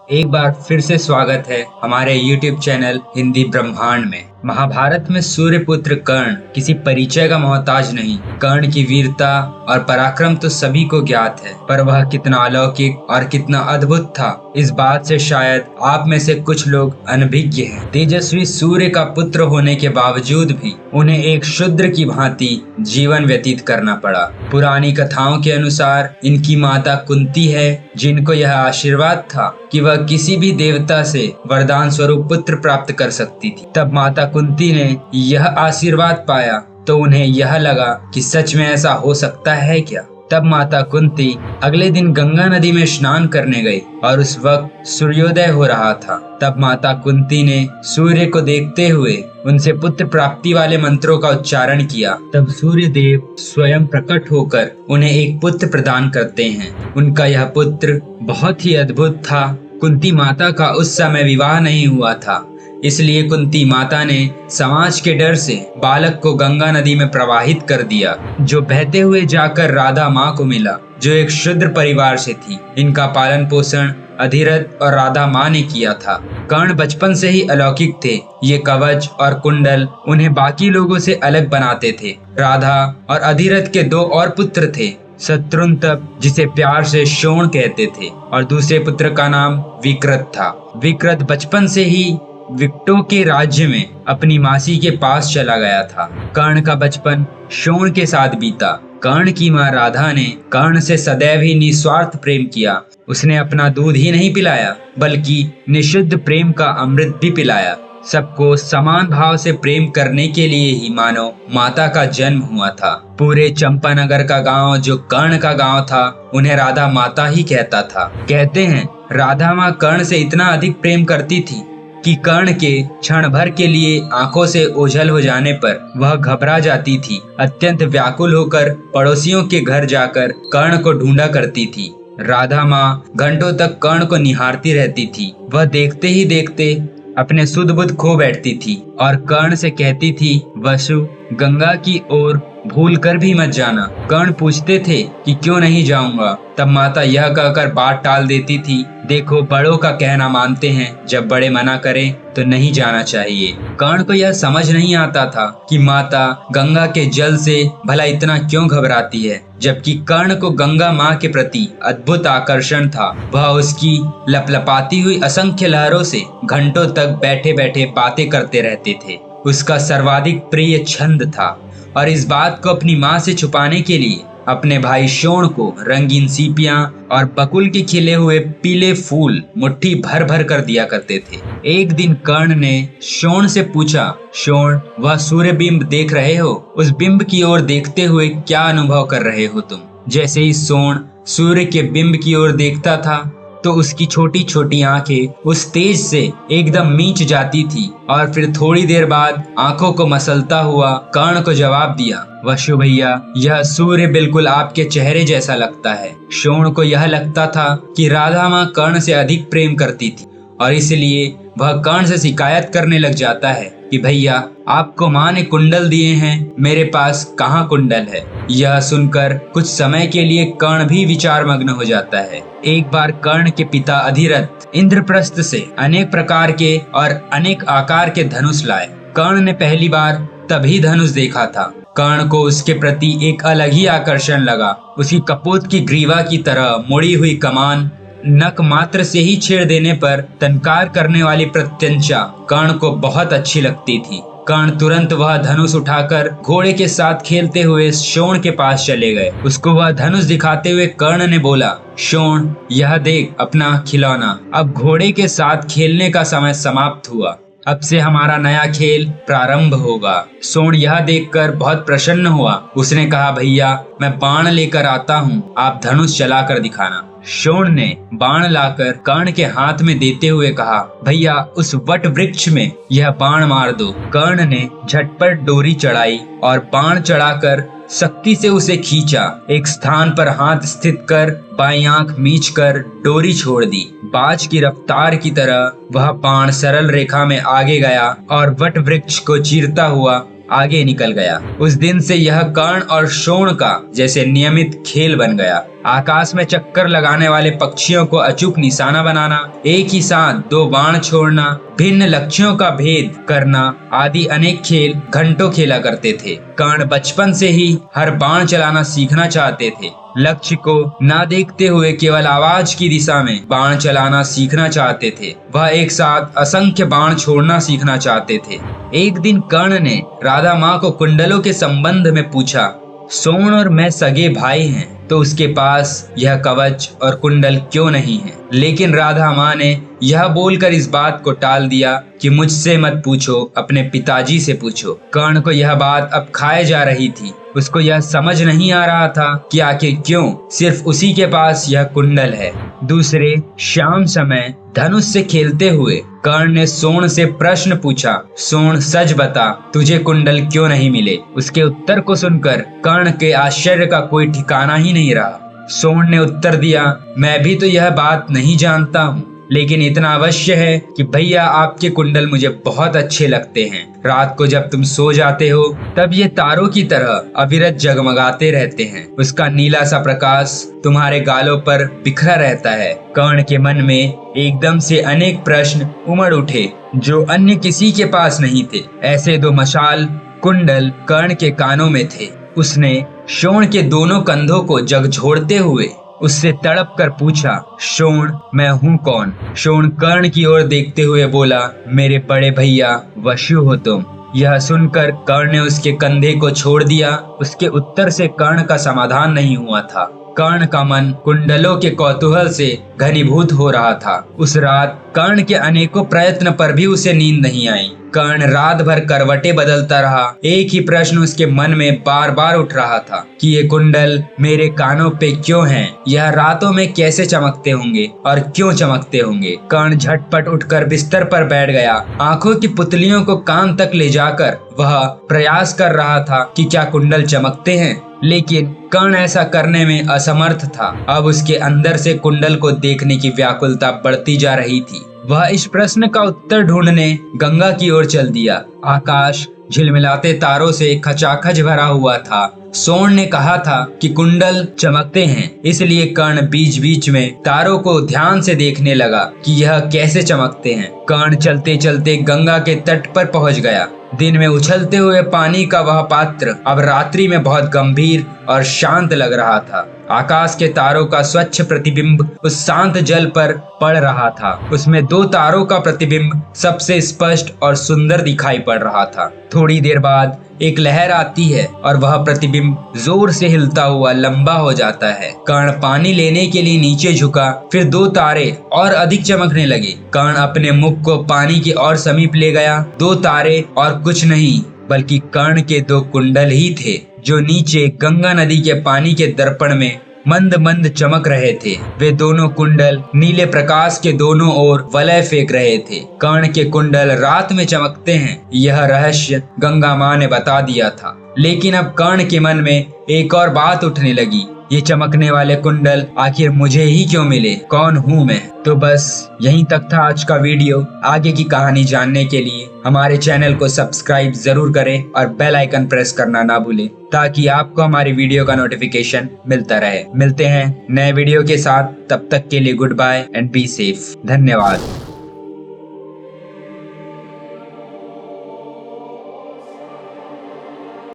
एक बार फिर से स्वागत है हमारे YouTube चैनल हिंदी ब्रह्मांड में। महाभारत में सूर्यपुत्र कर्ण किसी परिचय का मोहताज नहीं। कर्ण की वीरता और पराक्रम तो सभी को ज्ञात है, पर वह कितना अलौकिक और कितना अद्भुत था, इस बात से शायद आप में से कुछ लोग अनभिज्ञ हैं। तेजस्वी सूर्य का पुत्र होने के बावजूद भी उन्हें एक शूद्र की भांति जीवन व्यतीत करना पड़ा। पुरानी कथाओं के अनुसार इनकी माता कुंती है, जिनको यह आशीर्वाद था कि वह किसी भी देवता से वरदान स्वरूप पुत्र प्राप्त कर सकती थी। तब माता कुंती ने यह आशीर्वाद पाया तो उन्हें यह लगा कि सच में ऐसा हो सकता है क्या। तब माता कुंती अगले दिन गंगा नदी में स्नान करने गई और उस वक्त सूर्योदय हो रहा था। तब माता कुंती ने सूर्य को देखते हुए उनसे पुत्र प्राप्ति वाले मंत्रों का उच्चारण किया। तब सूर्य देव स्वयं प्रकट होकर उन्हें एक पुत्र प्रदान करते हैं। उनका यह पुत्र बहुत ही अद्भुत था। कुंती माता का उस समय विवाह नहीं हुआ था, इसलिए कुंती माता ने समाज के डर से बालक को गंगा नदी में प्रवाहित कर दिया, जो बहते हुए जाकर राधा माँ को मिला, जो एक शूद्र परिवार से थी। इनका पालन पोषण अधिरथ और राधा माँ ने किया था। कर्ण बचपन से ही अलौकिक थे। ये कवच और कुंडल उन्हें बाकी लोगों से अलग बनाते थे। राधा और अधिरथ के दो और पुत्र थे, शत्रुंतप, जिसे प्यार से शोण कहते थे, और दूसरे पुत्र का नाम विकृत था। विकृत बचपन से ही विक्टों के राज्य में अपनी मासी के पास चला गया था। कर्ण का बचपन शोण के साथ बीता। कर्ण की माँ राधा ने कर्ण से सदैव ही निस्वार्थ प्रेम किया। उसने अपना दूध ही नहीं पिलाया, बल्कि निशुद्ध प्रेम का अमृत भी पिलाया। सबको समान भाव से प्रेम करने के लिए ही मानो माता का जन्म हुआ था। पूरे चंपानगर का गांव, जो कर्ण का गांव था, उन्हें राधा माता ही कहता था। कहते हैं राधा माँ कर्ण से इतना अधिक प्रेम करती थी कि कर्ण के क्षण भर के लिए आंखों से ओझल हो जाने पर वह घबरा जाती थी। अत्यंत व्याकुल होकर पड़ोसियों के घर जाकर कर्ण को ढूंढा करती थी। राधा माँ घंटों तक कर्ण को निहारती रहती थी। वह देखते ही देखते अपने सुध बुध खो बैठती थी और कर्ण से कहती थी, वसु, गंगा की ओर भूल कर भी मत जाना। कर्ण पूछते थे कि क्यों नहीं जाऊंगा। तब माता यह कहकर बात टाल देती थी, देखो, बड़ों का कहना मानते हैं, जब बड़े मना करें तो नहीं जाना चाहिए। कर्ण को यह समझ नहीं आता था कि माता गंगा के जल से भला इतना क्यों घबराती है, जबकि कर्ण को गंगा माँ के प्रति अद्भुत आकर्षण था। वह उसकी लपलपाती हुई असंख्य लहरों से घंटों तक बैठे बैठे बातें करते रहते थे। उसका सर्वाधिक प्रिय छंद था, और इस बात को अपनी माँ से छुपाने के लिए अपने भाई शोण को रंगीन सीपियां और बकुल के खिले हुए पीले फूल मुट्ठी भर भर कर दिया करते थे। एक दिन कर्ण ने शोण से पूछा, शोण, वह सूर्य बिंब देख रहे हो? उस बिंब की ओर देखते हुए क्या अनुभव कर रहे हो तुम? जैसे ही शोण सूर्य के बिंब की ओर देखता था तो उसकी छोटी छोटी आंखें उस तेज से एकदम मींच जाती थी, और फिर थोड़ी देर बाद आंखों को मसलता हुआ कर्ण को जवाब दिया, वशु भैया, यह सूर्य बिल्कुल आपके चेहरे जैसा लगता है। शोण को यह लगता था कि राधा माँ कर्ण से अधिक प्रेम करती थी, और इसलिए वह कर्ण से शिकायत करने लग जाता है कि भैया, आपको माँ ने कुंडल दिए हैं, मेरे पास कहाँ कुंडल है। यह सुनकर कुछ समय के लिए कर्ण भी विचार मग्न हो जाता है। एक बार कर्ण के पिता अधिरथ इंद्रप्रस्थ से अनेक प्रकार के और अनेक आकार के धनुष लाए। कर्ण ने पहली बार तभी धनुष देखा था। कर्ण को उसके प्रति एक अलग ही आकर्षण लगा। उसकी कपोत की ग्रीवा की तरह मुड़ी हुई कमान, नख मात्र से ही छेड़ देने पर तनकार करने वाली प्रत्यंचा कर्ण को बहुत अच्छी लगती थी। कर्ण तुरंत वह धनुष उठाकर घोड़े के साथ खेलते हुए शोण के पास चले गए। उसको वह धनुष दिखाते हुए कर्ण ने बोला, शोण, यह देख अपना खिलौना। अब घोड़े के साथ खेलने का समय समाप्त हुआ। अब से हमारा नया खेल प्रारंभ होगा। शोण यह देखकर बहुत प्रसन्न हुआ। उसने कहा, भैया, मैं बाण लेकर आता हूँ, आप धनुष चलाकर दिखाना। शोण ने बाण लाकर कर्ण के हाथ में देते हुए कहा, भैया, उस वट वृक्ष में यह बाण मार दो। कर्ण ने झटपट डोरी चढ़ाई और बाण चढ़ाकर सख्ती से उसे खींचा। एक स्थान पर हाथ स्थित कर बाईं आंख मीच कर डोरी छोड़ दी। बाज की रफ्तार की तरह वह बाण सरल रेखा में आगे गया और वट वृक्ष को चीरता हुआ आगे निकल गया। उस दिन से यह कर्ण और शोण का जैसे नियमित खेल बन गया। आकाश में चक्कर लगाने वाले पक्षियों को अचूक निशाना बनाना, एक ही साथ 2 बाण छोड़ना, भिन्न लक्ष्यों का भेद करना आदि अनेक खेल घंटों खेला करते थे। कर्ण बचपन से ही हर बाण चलाना सीखना चाहते थे। लक्ष्य को ना देखते हुए केवल आवाज की दिशा में बाण चलाना सीखना चाहते थे। वह एक साथ असंख्य बाण छोड़ना सीखना चाहते थे। एक दिन कर्ण ने राधा माँ को कुंडलों के संबंध में पूछा। सोण और मैं सगे भाई हैं, तो उसके पास यह कवच और कुंडल क्यों नहीं है? लेकिन राधा माँ ने यह बोलकर इस बात को टाल दिया कि मुझसे मत पूछो, अपने पिताजी से पूछो। कर्ण को यह बात अब खाए जा रही थी। उसको यह समझ नहीं आ रहा था कि आखिर क्यों सिर्फ उसी के पास यह कुंडल है। दूसरे शाम समय धनुष से खेलते हुए कर्ण ने सोण से प्रश्न पूछा। सोण, सच बता, तुझे कुंडल क्यों नहीं मिले? उसके उत्तर को सुनकर कर्ण के आश्चर्य का कोई ठिकाना ही नहीं रहा। सोण ने उत्तर दिया, मैं भी तो यह बात नहीं जानता हूँ, लेकिन इतना अवश्य है कि भैया आपके कुंडल मुझे बहुत अच्छे लगते हैं। रात को जब तुम सो जाते हो तब ये तारों की तरह अविरत जगमगाते रहते हैं। उसका नीला सा प्रकाश तुम्हारे गालों पर बिखरा रहता है। कर्ण के मन में एकदम से अनेक प्रश्न उमड़ उठे जो अन्य किसी के पास नहीं थे। ऐसे 2 मशाल कुंडल कर्ण के कानों में थे। उसने शोण के दोनों कंधों को झकझोरते हुए उससे तड़प कर पूछा, शोण, मैं हूँ कौन? शोण कर्ण की ओर देखते हुए बोला, मेरे बड़े भैया वशु हो तुम। यह सुनकर कर्ण ने उसके कंधे को छोड़ दिया। उसके उत्तर से कर्ण का समाधान नहीं हुआ था। कर्ण का मन कुंडलों के कौतूहल से घनीभूत हो रहा था। उस रात कर्ण के अनेकों प्रयत्न पर भी उसे नींद नहीं आई। कर्ण रात भर करवटें बदलता रहा। एक ही प्रश्न उसके मन में बार बार उठ रहा था कि ये कुंडल मेरे कानों पे क्यों हैं? यह रातों में कैसे चमकते होंगे और क्यों चमकते होंगे? कर्ण झटपट उठकर बिस्तर पर बैठ गया। आंखों की पुतलियों को कान तक ले जाकर वह प्रयास कर रहा था कि क्या कुंडल चमकते हैं, लेकिन कर्ण ऐसा करने में असमर्थ था। अब उसके अंदर से कुंडल को देखने की व्याकुलता बढ़ती जा रही थी। वह इस प्रश्न का उत्तर ढूंढने गंगा की ओर चल दिया। आकाश झिलमिलाते तारों से खचाखच भरा हुआ था। सोण ने कहा था कि कुंडल चमकते हैं, इसलिए कर्ण बीच बीच में तारों को ध्यान से देखने लगा कि यह कैसे चमकते हैं। कर्ण चलते चलते गंगा के तट पर पहुंच गया। दिन में उछलते हुए पानी का वह पात्र अब रात्रि में बहुत गंभीर और शांत लग रहा था। आकाश के तारों का स्वच्छ प्रतिबिंब उस शांत जल पर पड़ रहा था। उसमें 2 तारों का प्रतिबिंब सबसे स्पष्ट और सुंदर दिखाई पड़ रहा था। थोड़ी देर बाद एक लहर आती है और वह प्रतिबिंब जोर से हिलता हुआ लंबा हो जाता है। कर्ण पानी लेने के लिए नीचे झुका, फिर 2 तारे और अधिक चमकने लगे। कर्ण अपने मुख को पानी की ओर समीप ले गया। 2 तारे और कुछ नहीं बल्कि कर्ण के 2 कुंडल ही थे, जो नीचे गंगा नदी के पानी के दर्पण में मंद मंद चमक रहे थे। वे दोनों कुंडल नीले प्रकाश के दोनों ओर वलय फेंक रहे थे। कर्ण के कुंडल रात में चमकते हैं, यह रहस्य गंगा माँ ने बता दिया था। लेकिन अब कर्ण के मन में एक और बात उठने लगी, ये चमकने वाले कुंडल आखिर मुझे ही क्यों मिले? कौन हूँ मैं? तो बस यहीं तक था आज का वीडियो। आगे की कहानी जानने के लिए हमारे चैनल को सब्सक्राइब जरूर करें और बेल आइकन प्रेस करना ना भूलें, ताकि आपको हमारी वीडियो का नोटिफिकेशन मिलता रहे। मिलते हैं नए वीडियो के साथ, तब तक के लिए goodbye and be safe. धन्यवाद।